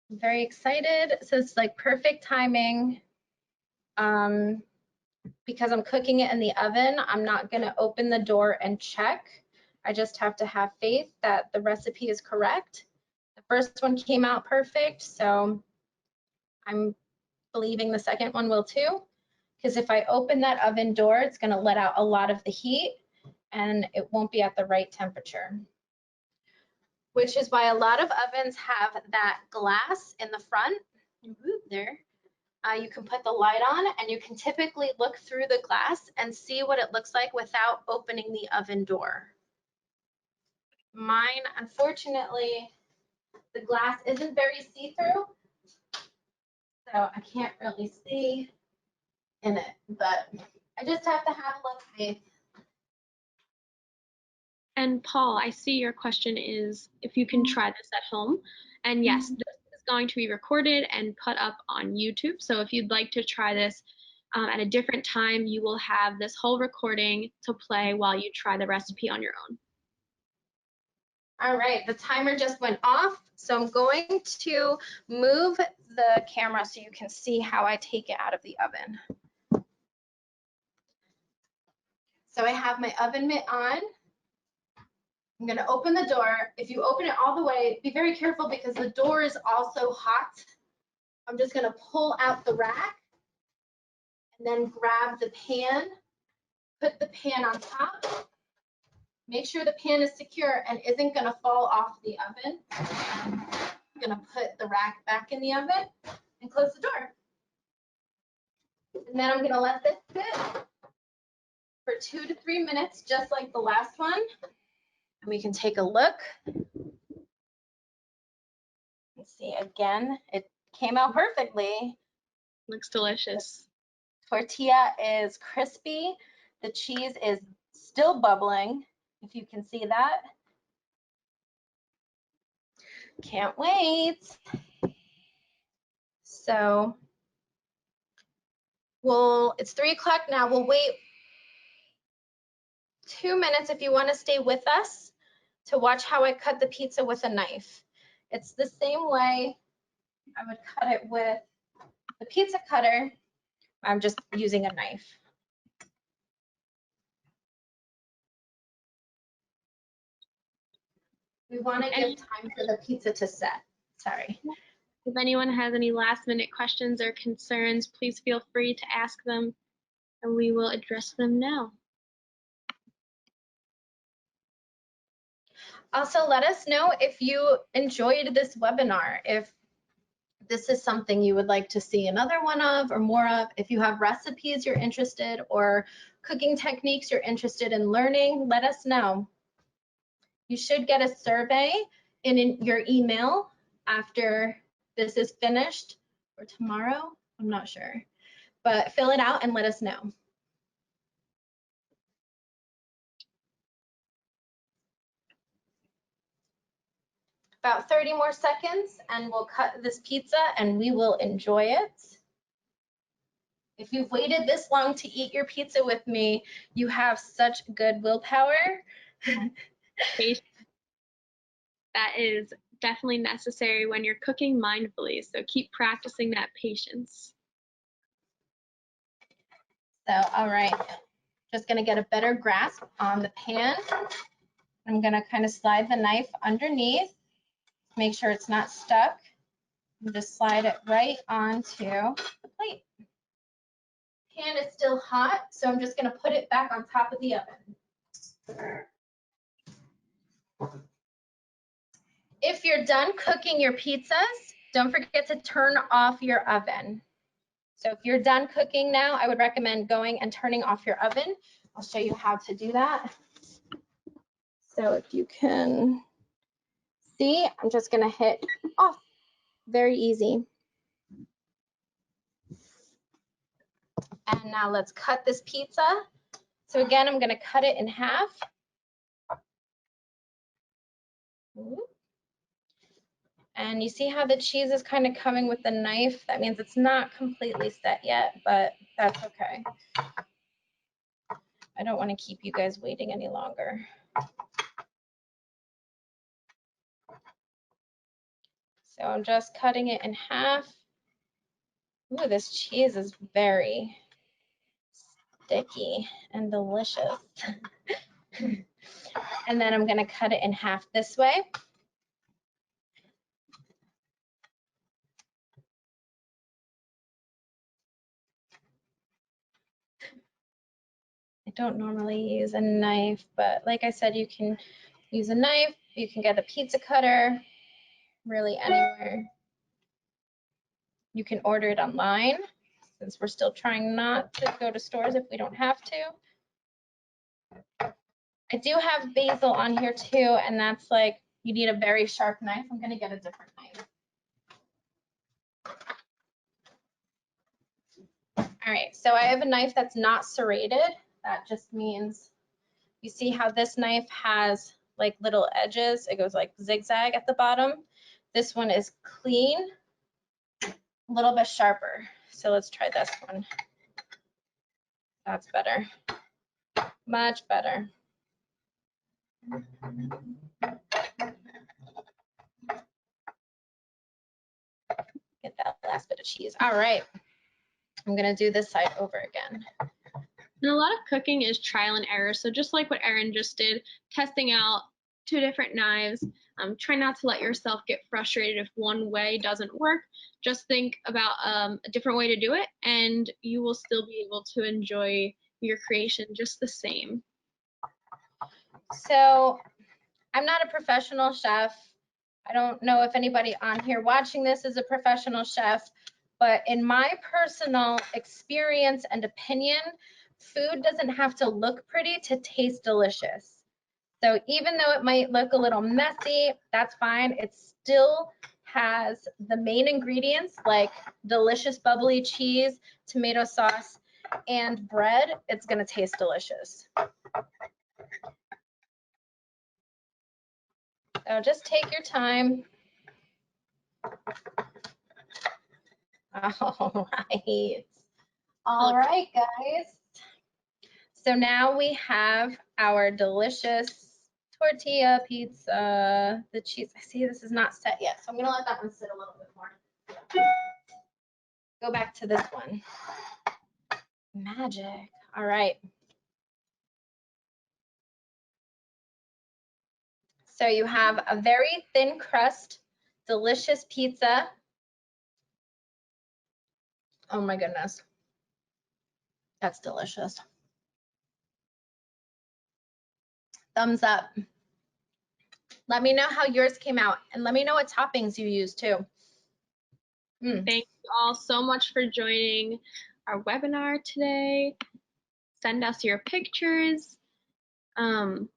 I'm very excited. So it's like perfect timing. Because I'm cooking it in the oven, I'm not gonna open the door and check. I just have to have faith that the recipe is correct. The first one came out perfect, so I'm believing the second one will too. Because if I open that oven door, it's gonna let out a lot of the heat and it won't be at the right temperature. Which is why a lot of ovens have that glass in the front. There. You can put the light on and you can typically look through the glass and see what it looks like without opening the oven door. Mine, unfortunately, the glass isn't very see-through, so I can't really see in it, but I just have to have a little faith. And Paul, I see your question is if you can try this at home. And yes, this is going to be recorded and put up on YouTube. So if you'd like to try this at a different time, you will have this whole recording to play while you try the recipe on your own. All right, the timer just went off, so I'm going to move the camera so you can see how I take it out of the oven. So I have my oven mitt on. I'm gonna open the door. If you open it all the way, be very careful because the door is also hot. I'm just gonna pull out the rack and then grab the pan, put the pan on top. Make sure the pan is secure and isn't gonna fall off the oven. I'm gonna put the rack back in the oven and close the door. And then I'm gonna let this sit for 2 to 3 minutes, just like the last one. And we can take a look. Let's see, again, it came out perfectly. Looks delicious. Tortilla is crispy. The cheese is still bubbling, if you can see that. Can't wait. So it's 3 o'clock now. We'll wait 2 minutes if you want to stay with us to watch how I cut the pizza with a knife. It's the same way I would cut it with the pizza cutter. I'm just using a knife. We want to give time for the pizza to set. Sorry. If anyone has any last-minute questions or concerns, please feel free to ask them, and we will address them now. Also, let us know if you enjoyed this webinar, if this is something you would like to see another one of or more of. If you have recipes you're interested or cooking techniques you're interested in learning, let us know. You should get a survey in your email after this is finished, or tomorrow, I'm not sure. But fill it out and let us know. About 30 more seconds and we'll cut this pizza and we will enjoy it. If you've waited this long to eat your pizza with me, you have such good willpower. That is definitely necessary when you're cooking mindfully, so keep practicing that patience. So, all right, just gonna get a better grasp on the pan. I'm gonna kind of slide the knife underneath, make sure it's not stuck, and just slide it right onto the plate. Pan is still hot, so I'm just gonna put it back on top of the oven. If you're done cooking your pizzas, don't forget to turn off your oven. So if you're done cooking now, I would recommend going and turning off your oven. I'll show you how to do that. So if you can see, I'm just gonna hit off. Very easy. And now let's cut this pizza. So again, I'm gonna cut it in half. And you see how the cheese is kind of coming with the knife? That means it's not completely set yet, but that's okay. I don't want to keep you guys waiting any longer. So I'm just cutting it in half. Ooh, this cheese is very sticky and delicious. And then I'm going to cut it in half this way. I don't normally use a knife, but like I said, you can use a knife, you can get a pizza cutter, really anywhere. You can order it online, since we're still trying not to go to stores if we don't have to. I do have basil on here too, and that's like, you need a very sharp knife. I'm gonna get a different knife. All right, so I have a knife that's not serrated. That just means, you see how this knife has like little edges? It goes like zigzag at the bottom. This one is clean, a little bit sharper. So let's try this one. That's better, much better. Get that last bit of cheese. All right, I'm gonna do this side over again. And a lot of cooking is trial and error. So just like what Erin just did, testing out 2 different knives. Try not to let yourself get frustrated if one way doesn't work. Just think about a different way to do it, and you will still be able to enjoy your creation just the same. So I'm not a professional chef. I don't know if anybody on here watching this is a professional chef, but in my personal experience and opinion, food doesn't have to look pretty to taste delicious. So even though it might look a little messy, that's fine. It still has the main ingredients like delicious bubbly cheese, tomato sauce, and bread. It's gonna taste delicious. So just take your time. All right. All right, guys. So now we have our delicious tortilla pizza. The cheese, I see this is not set yet, so I'm gonna let that one sit a little bit more. Go back to this one. Magic. All right. So you have a very thin crust, delicious pizza. Oh my goodness. That's delicious. Thumbs up. Let me know how yours came out and let me know what toppings you use too. Thank you all so much for joining our webinar today. Send us your pictures. And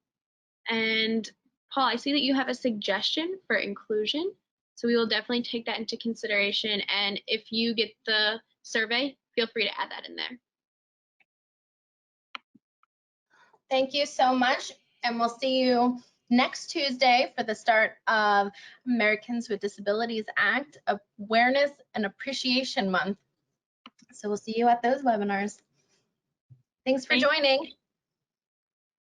Paul, I see that you have a suggestion for inclusion. So we will definitely take that into consideration. And if you get the survey, feel free to add that in there. Thank you so much. And we'll see you next Tuesday for the start of Americans with Disabilities Act Awareness and Appreciation Month. So we'll see you at those webinars. Thanks for joining.